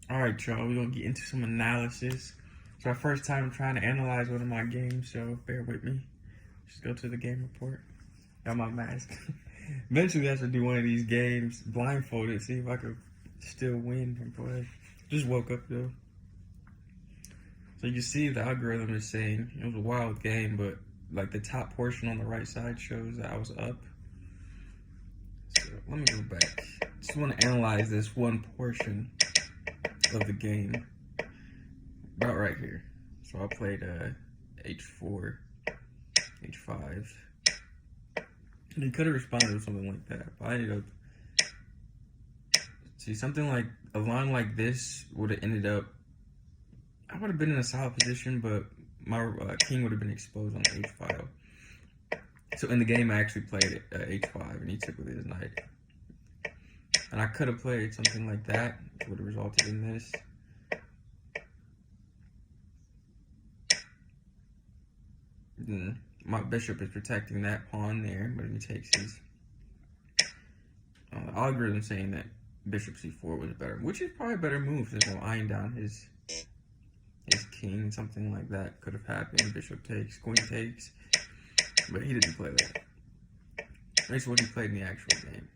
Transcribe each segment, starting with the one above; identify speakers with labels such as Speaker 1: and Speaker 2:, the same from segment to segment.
Speaker 1: All right, y'all, we're gonna get into some analysis. It's my first time trying to analyze one of my games, so bear with me. Just go to the game report. Got my mask. Eventually, I should do one of these games blindfolded, see if I could still win and play. Just woke up though. So you can see the algorithm is saying it was a wild game, but like the top portion on the right side shows that I was up. So let me go back. Just want to analyze this one portion of the game. About right here. So I played H4, H5. And he could have responded with something like that, but I ended up. See, something like a line like this would have ended up. I would have been in a solid position, but my king would have been exposed on the H file. So in the game, I actually played H5, and he took with his knight. And I could have played something like that, which would have resulted in this. My bishop is protecting that pawn there, but he takes his algorithm saying that bishop c4 was better, which is probably a better move since I'm eyeing down his king. Something like that could have happened. Bishop takes, queen takes, but he didn't play that. That's what he played in the actual game.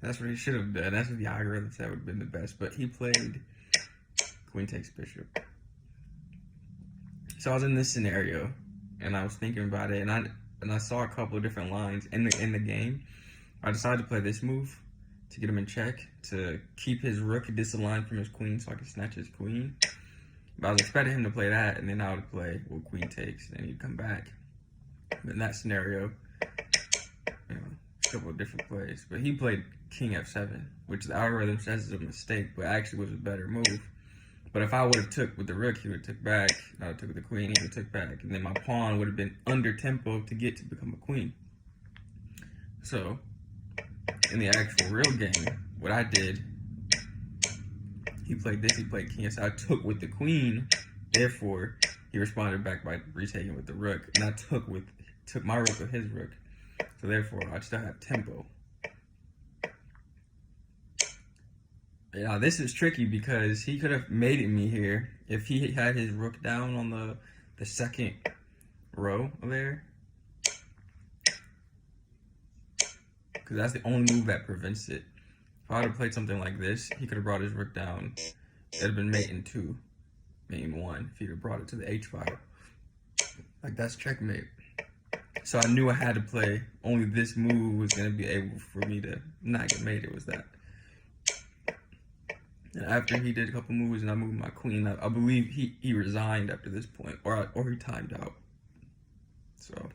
Speaker 1: That's what he should have done. That's what the algorithm said would have been the best. But he played queen takes bishop. So I was in this scenario, and I was thinking about it, and I saw a couple of different lines in the game. I decided to play this move to get him in check, to keep his rook disaligned from his queen so I could snatch his queen. But I was expecting him to play that, and then I would play, well, queen takes, and then he'd come back. But in that scenario, you know, a couple of different plays. But he played king f7, which the algorithm says is a mistake, but actually was a better move. But if I would have took with the rook, he would have took back. I would have took with the queen, he would have took back. And then my pawn would have been under tempo to get to become a queen. So, in the actual real game, what I did, he played this, he played king. So I took with the queen, therefore, he responded back by retaking with the rook. And I took my rook with his rook. So therefore, I still have tempo. Yeah, this is tricky because he could have mated me here if he had his rook down on the second row there. Because that's the only move that prevents it. If I would have played something like this, he could have brought his rook down. It'd have been mate in 2, mate in 1, if he'd have brought it to the H file. Like, that's checkmate. So I knew I had to play. Only this move was going to be able for me to not get mated, was that. And after he did a couple moves and I moved my queen, I believe he resigned after this point, or he timed out. So,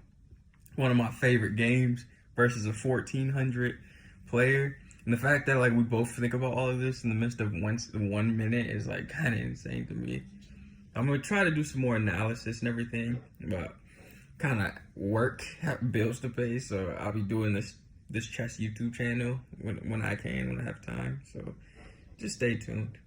Speaker 1: one of my favorite games versus a 1400 player. And the fact that like we both think about all of this in the midst of 1 minute is like kind of insane to me. I'm going to try to do some more analysis and everything, but kind of work, have bills to pay, so I'll be doing this chess YouTube channel when I can, when I have time. So just stay tuned.